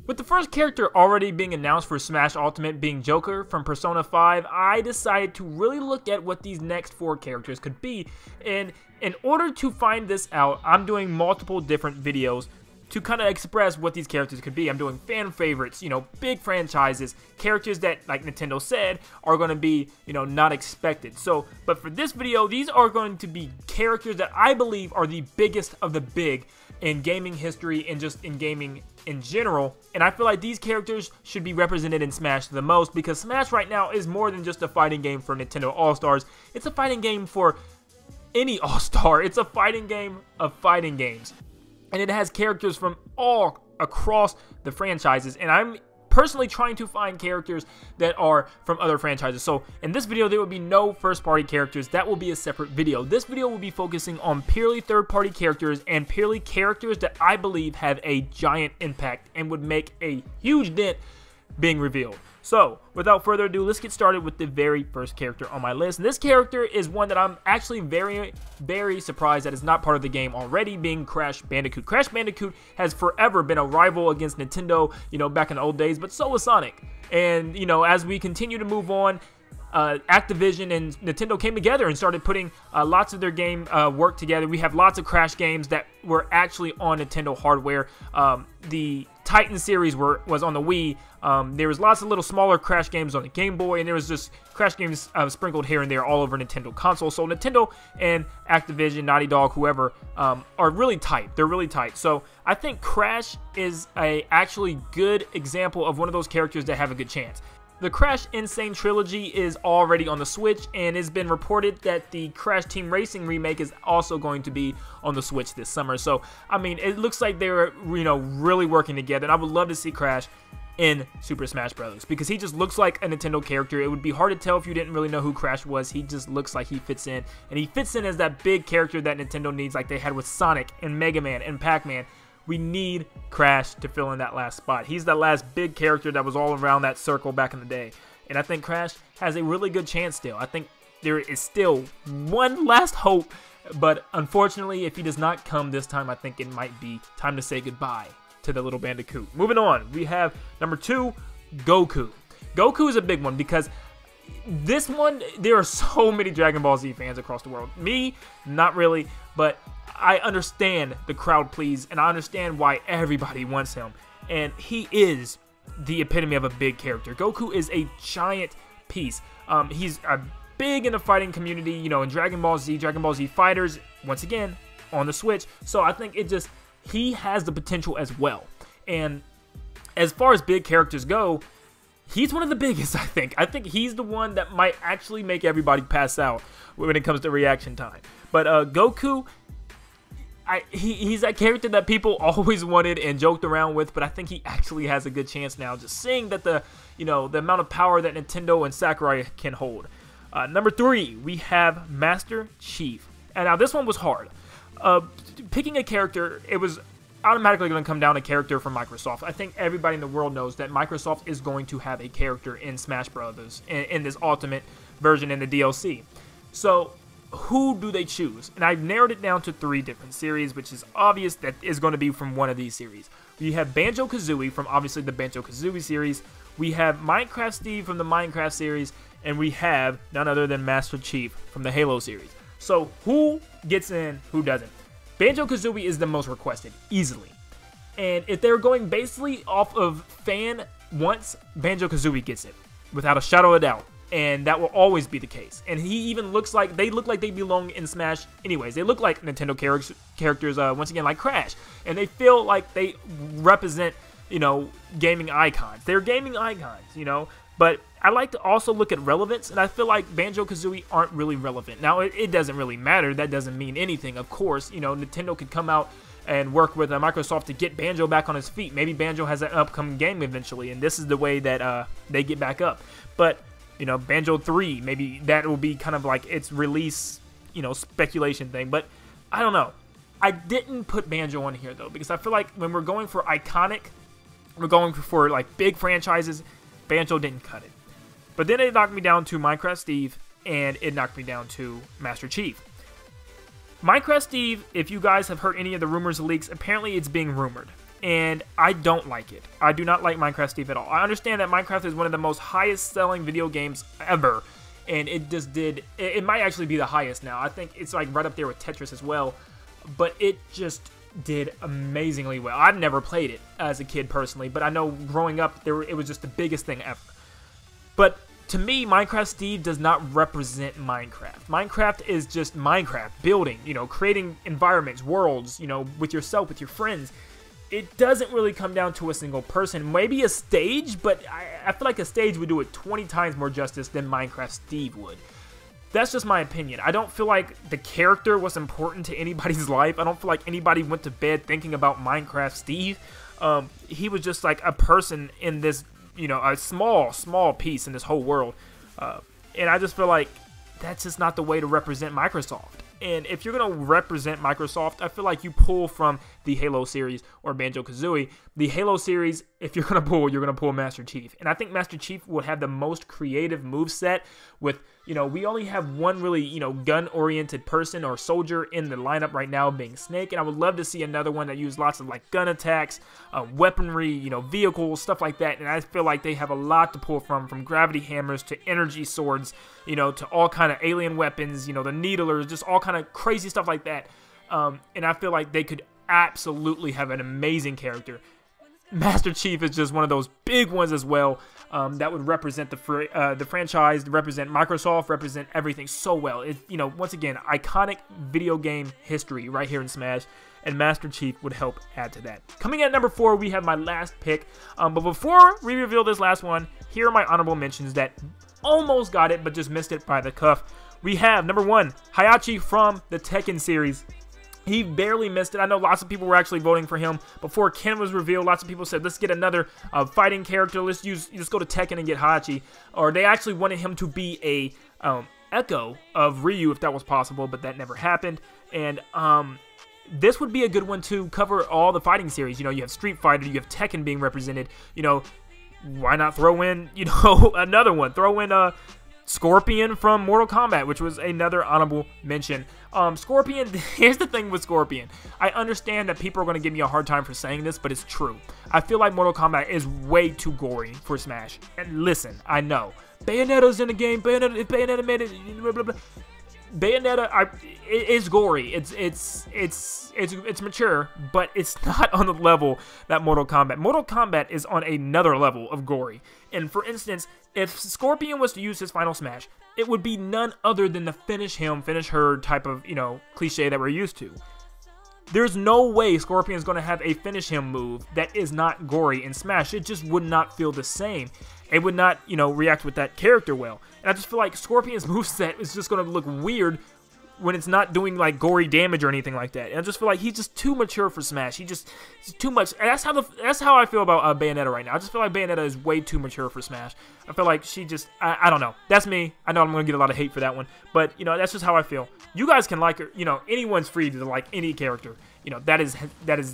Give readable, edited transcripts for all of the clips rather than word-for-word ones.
With the first character already being announced for Smash Ultimate being Joker from Persona 5, I decided to really look at what these next 4 characters could be, and in order to find this out, I'm doing multiple different videos to kind of express what these characters could be. I'm doing fan favorites, you know, big franchises, characters that, like Nintendo said, are going to be, you know, not expected. So, but for this video, these are going to be characters that I believe are the biggest of the big in gaming history and just in gaming in general, and I feel like these characters should be represented in Smash the most, because Smash right now is more than just a fighting game for Nintendo All-Stars. It's a fighting game for any All-Star. It's a fighting game of fighting games, and it has characters from all across the franchises, and I'm personally trying to find characters that are from other franchises. So in this video, there will be no first-party characters. That will be a separate video. This video will be focusing on purely third-party characters and purely characters that I believe have a giant impact and would make a huge dent being revealed. So, without further ado, let's get started with the very first character on my list. And this character is one that I'm actually very, very surprised that is not part of the game already, being Crash Bandicoot. Crash Bandicoot has forever been a rival against Nintendo, you know, back in the old days, but so was Sonic. And, you know, as we continue to move on, Activision and Nintendo came together and started putting lots of their game work together. We have lots of Crash games that were actually on Nintendo hardware. The Titan series was on the Wii. There was lots of little smaller Crash games on the Game Boy, and there was just Crash games sprinkled here and there all over Nintendo consoles. So Nintendo and Activision, Naughty Dog, whoever, are really tight. They're really tight. So I think Crash is a actually good example of one of those characters that have a good chance. The Crash Insane Trilogy is already on the Switch, and it's been reported that the Crash Team Racing remake is also going to be on the Switch this summer. So, I mean, it looks like they're, you know, really working together, and I would love to see Crash in Super Smash Bros. Because he just looks like a Nintendo character. It would be hard to tell if you didn't really know who Crash was. He just looks like he fits in, and he fits in as that big character that Nintendo needs, like they had with Sonic and Mega Man and Pac-Man. We need Crash to fill in that last spot. He's that last big character that was all around that circle back in the day. And I think Crash has a really good chance still. I think there is still one last hope, but unfortunately, if he does not come this time, I think it might be time to say goodbye to the little Bandicoot. Moving on, we have number 2, Goku. Goku is a big one because this one, there are so many Dragon Ball Z fans across the world. Me, not really, but I understand the crowd please, and I understand why everybody wants him. And he is the epitome of a big character. Goku is a giant piece. He's big in the fighting community, you know, in Dragon Ball Z Fighters, once again, on the Switch. So I think he has the potential as well. And as far as big characters go, he's one of the biggest, I think. I think he's the one that might actually make everybody pass out when it comes to reaction time. But Goku, he's that character that people always wanted and joked around with, but I think he actually has a good chance now, just seeing that the amount of power that Nintendo and Sakurai can hold. Number 3, we have Master Chief. And now this one was hard. Picking a character, it was automatically going to come down to character from Microsoft. I think everybody in the world knows that Microsoft is going to have a character in Smash Bros. In this Ultimate version in the DLC. So who do they choose? And I've narrowed it down to 3 different series, which is obvious that is going to be from one of these series. We have Banjo-Kazooie from obviously the Banjo-Kazooie series. We have Minecraft Steve from the Minecraft series, and we have none other than Master Chief from the Halo series. So who gets in, who doesn't? Banjo-Kazooie is the most requested, easily. And if they're going basically off of fan wants, Banjo-Kazooie gets it, without a shadow of a doubt. And that will always be the case. And he even looks like, they look like they belong in Smash anyways. They look like Nintendo characters, once again, like Crash. And they feel like they represent, you know, gaming icons. They're gaming icons, you know. But I like to also look at relevance, and I feel like Banjo-Kazooie aren't really relevant. Now, it doesn't really matter. That doesn't mean anything. Of course, you know, Nintendo could come out and work with Microsoft to get Banjo back on his feet. Maybe Banjo has an upcoming game eventually, and this is the way that they get back up. But you know, Banjo 3, maybe that will be kind of like its release, you know, speculation thing. But I don't know. I didn't put Banjo on here, though, because I feel like when we're going for iconic, we're going for like big franchises, Banjo didn't cut it. But then it knocked me down to Minecraft Steve, and it knocked me down to Master Chief. Minecraft Steve, if you guys have heard any of the rumors or leaks, apparently it's being rumored. and I don't like it. I do not like Minecraft Steve at all. I understand that Minecraft is one of the most highest selling video games ever, and it just did, it might actually be the highest now. I think it's like right up there with Tetris as well, but it just did amazingly well. I've never played it as a kid personally, but I know growing up it was just the biggest thing ever. But to me, Minecraft Steve does not represent Minecraft. Minecraft is just Minecraft, building, you know, creating environments, worlds, you know, with yourself, with your friends. It doesn't really come down to a single person. Maybe a stage, but I feel like a stage would do it 20 times more justice than Minecraft Steve would. That's just my opinion. I don't feel like the character was important to anybody's life. I don't feel like anybody went to bed thinking about Minecraft Steve. He was just like a person in this, you know, a small piece in this whole world. And I just feel like that's just not the way to represent Microsoft. And if you're going to represent Microsoft, I feel like you pull from the Halo series or Banjo-Kazooie. The Halo series, if you're going to pull Master Chief. And I think Master Chief would have the most creative moveset with, you know, we only have one really, you know, gun-oriented person or soldier in the lineup right now being Snake. And I would love to see another one that used lots of, like, gun attacks, weaponry, you know, vehicles, stuff like that. And I feel like they have a lot to pull from gravity hammers to energy swords, you know, to all kind of alien weapons, you know, the needlers, just all kind of crazy stuff like that. And I feel like they could absolutely have an amazing character. Master Chief is just one of those big ones as well, that would represent the franchise, represent Microsoft, represent everything so well. It, you know, once again, iconic video game history right here in Smash, and Master Chief would help add to that. Coming at number 4, we have my last pick. But before we reveal this last one, here are my honorable mentions that almost got it, but just missed it by the cuff. We have number 1, Hayachi from the Tekken series. He barely missed it. I know lots of people were actually voting for him before Ken was revealed. Lots of people said, let's get another fighting character. Let's go to Tekken and get Hayachi. Or they actually wanted him to be a echo of Ryu if that was possible, but that never happened. And this would be a good one to cover all the fighting series. You know, you have Street Fighter, you have Tekken being represented. You know, why not throw in, you know, another one? Throw in Scorpion from Mortal Kombat, which was another honorable mention. Scorpion, here's the thing with Scorpion. I understand that people are going to give me a hard time for saying this, but it's true. I feel like Mortal Kombat is way too gory for Smash. And listen, I know. Bayonetta's in the game. Bayonetta made it. Blah, blah, blah. Bayonetta, it is gory. It's mature, but it's not on the level that Mortal Kombat. Mortal Kombat is on another level of gory. And for instance, if Scorpion was to use his final smash, it would be none other than the finish him, finish her type of, you know, cliche that we're used to. There's no way Scorpion's going to have a finish him move that is not gory in Smash. It just would not feel the same. It would not, you know, react with that character well. And I just feel like Scorpion's moveset is just going to look weird when it's not doing, like, gory damage or anything like that. And I just feel like he's just too mature for Smash. He's too much. And that's how I feel about Bayonetta right now. I just feel like Bayonetta is way too mature for Smash. I feel like she just, I don't know. That's me. I know I'm going to get a lot of hate for that one. But, you know, that's just how I feel. You guys can like her. You know, anyone's free to like any character. You know, that is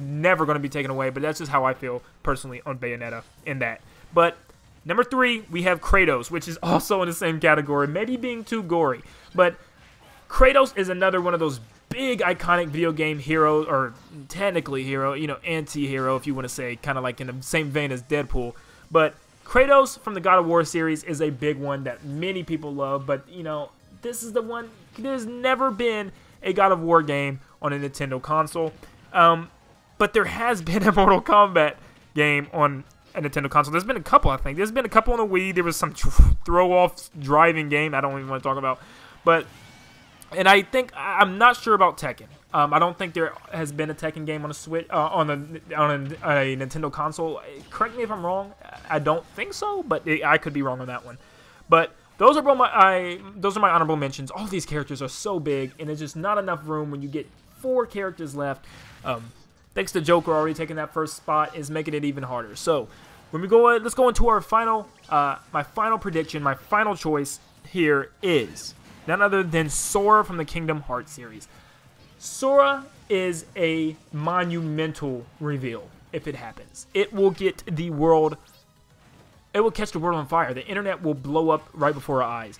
never going to be taken away. But that's just how I feel personally on Bayonetta in that. But number 3, we have Kratos, which is also in the same category. Maybe being too gory. But Kratos is another one of those big iconic video game heroes, or technically hero, you know, anti-hero if you want to say, kind of like in the same vein as Deadpool. But Kratos from the God of War series is a big one that many people love, but, you know, this is the one, there's never been a God of War game on a Nintendo console, but there has been a Mortal Kombat game on a Nintendo console. There's been a couple, I think. There's been a couple on the Wii. There was some throw-off driving game I don't even want to talk about, but... And I think, I'm not sure about Tekken. I don't think there has been a Tekken game on a Switch, on a Nintendo console. Correct me if I'm wrong. I don't think so, but I could be wrong on that one. But those are my honorable mentions. All these characters are so big, and there's just not enough room when you get 4 characters left. Thanks to Joker already taking that first spot is making it even harder. So when we go, let's go into our final, my final prediction. My final choice here is none other than Sora from the Kingdom Hearts series. Sora is a monumental reveal if it happens. It will get the world, it will catch the world on fire. The internet will blow up right before our eyes.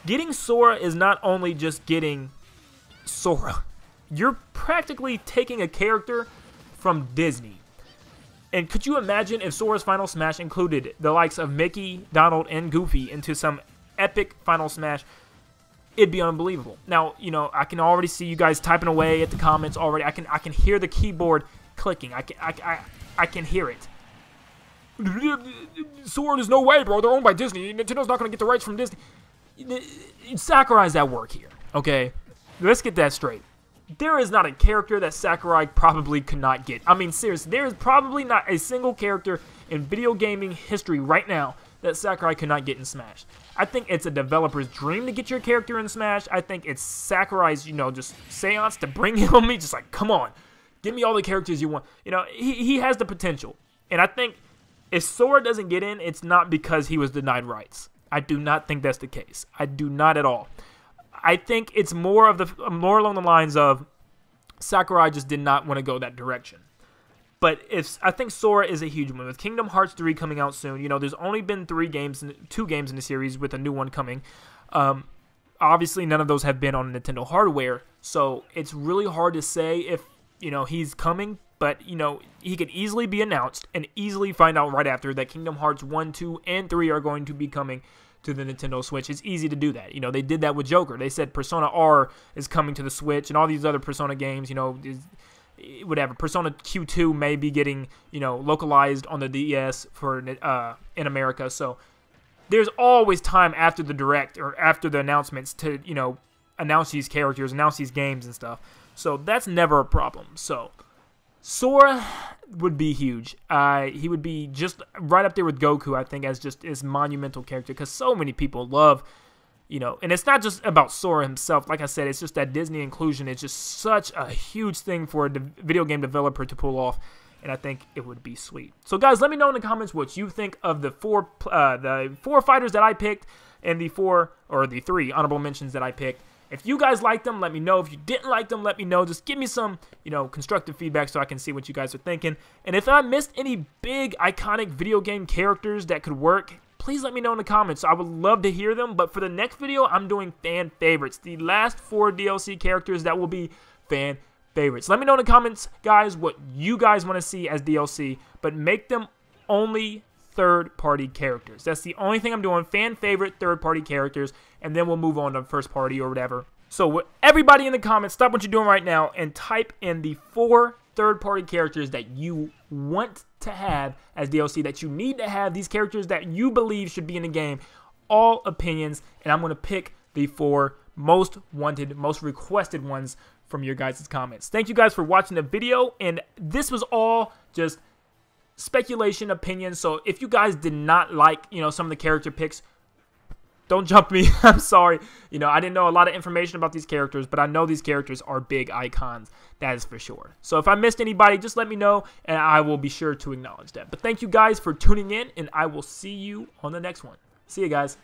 Getting Sora is not only just getting Sora. You're practically taking a character from Disney. And could you imagine if Sora's Final Smash included the likes of Mickey, Donald, and Goofy into some epic Final Smash? It'd be unbelievable. Now, you know, I can already see you guys typing away at the comments already. I can hear the keyboard clicking. I can hear it. Sora, there's no way, bro. They're owned by Disney. Nintendo's not going to get the rights from Disney. Sakurai's at work here, okay? Let's get that straight. There is not a character that Sakurai probably could not get. I mean, seriously, there is probably not a single character in video gaming history right now that Sakurai could not get in Smash. I think it's a developer's dream to get your character in Smash. I think it's Sakurai's, you know, just seance to bring him me. Just like, come on, give me all the characters you want. You know, he has the potential. And I think if Sora doesn't get in, it's not because he was denied rights. I do not think that's the case. I do not at all. I think it's more along the lines of Sakurai just did not want to go that direction. But I think Sora is a huge one. With Kingdom Hearts 3 coming out soon, you know, there's only been 2 games in the series with a new one coming. Obviously, none of those have been on Nintendo hardware, so it's really hard to say if, you know, he's coming. But, you know, he could easily be announced and easily find out right after that Kingdom Hearts 1, 2, and 3 are going to be coming to the Nintendo Switch. It's easy to do that. You know, they did that with Joker. They said Persona R is coming to the Switch, and all these other Persona games, you know, whatever. Persona Q2 may be getting, you know, localized on the DS for in America. So there's always time after the Direct or after the announcements to, you know, announce these characters, announce these games and stuff. So that's never a problem. So Sora would be huge. He would be just right up there with Goku, I think, as just his monumental character, because so many people love, you know, and it's not just about Sora himself. Like I said, it's just that Disney inclusion is just such a huge thing for a video game developer to pull off, and I think it would be sweet. So, guys, let me know in the comments what you think of the four fighters that I picked and the 3 honorable mentions that I picked. If you guys liked them, let me know. If you didn't like them, let me know. Just give me some, you know, constructive feedback so I can see what you guys are thinking. And if I missed any big, iconic video game characters that could work, please let me know in the comments. I would love to hear them. But for the next video, I'm doing fan favorites. The last 4 DLC characters that will be fan favorites. Let me know in the comments, guys, what you guys want to see as DLC. But make them only third-party characters. That's the only thing I'm doing. Fan favorite third-party characters, and then we'll move on to first party or whatever. So everybody in the comments, stop what you're doing right now and type in the 4 third-party characters that you want to have as DLC, that you need to have, these characters that you believe should be in the game. All opinions, and I'm going to pick the 4 most wanted, most requested ones from your guys' comments. Thank you guys for watching the video, and this was all just speculation, opinions. So if you guys did not like, you know, some of the character picks, don't jump me. I'm sorry. You know, I didn't know a lot of information about these characters, but I know these characters are big icons. That is for sure. So if I missed anybody, just let me know, and I will be sure to acknowledge that. But thank you guys for tuning in, and I will see you on the next one. See you guys.